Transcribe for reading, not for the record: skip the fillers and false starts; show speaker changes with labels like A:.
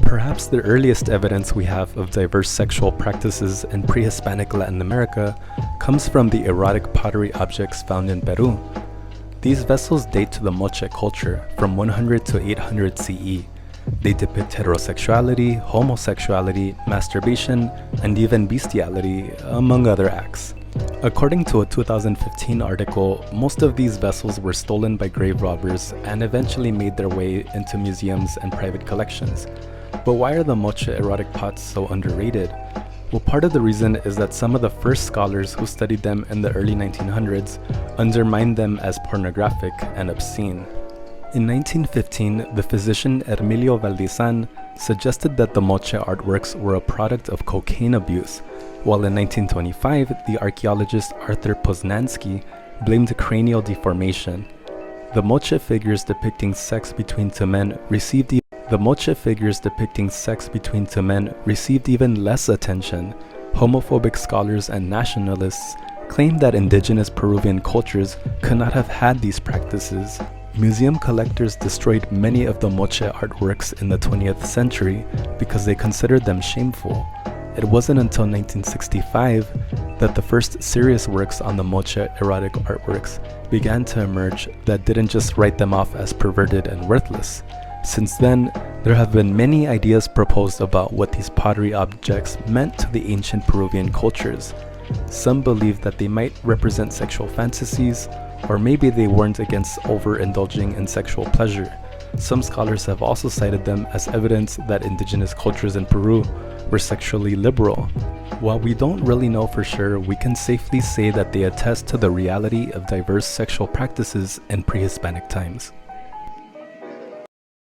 A: Perhaps the earliest evidence we have of diverse sexual practices in pre-Hispanic Latin America comes from the erotic pottery objects found in Peru. These vessels date to the Moche culture from 100 to 800 CE. They depict heterosexuality, homosexuality, masturbation, and even bestiality, among other acts. According to a 2015 article, most of these vessels were stolen by grave robbers and eventually made their way into museums and private collections. But why are the Moche erotic pots so underrated? Well, part of the reason is that some of the first scholars who studied them in the early 1900s undermined them as pornographic and obscene. In 1915, the physician Emilio Valdizan suggested that the Moche artworks were a product of cocaine abuse, while in 1925, the archaeologist Arthur Poznansky blamed cranial deformation. The Moche figures depicting sex between two men received even less attention. Homophobic scholars and nationalists claimed that indigenous Peruvian cultures could not have had these practices. Museum collectors destroyed many of the Moche artworks in the 20th century because they considered them shameful. It wasn't until 1965 that the first serious works on the Moche erotic artworks began to emerge that didn't just write them off as perverted and worthless. Since then, there have been many ideas proposed about what these pottery objects meant to the ancient Peruvian cultures. Some believe that they might represent sexual fantasies, or maybe they warned against overindulging in sexual pleasure. Some scholars have also cited them as evidence that indigenous cultures in Peru were sexually liberal. While we don't really know for sure, we can safely say that they attest to the reality of diverse sexual practices in pre-Hispanic times.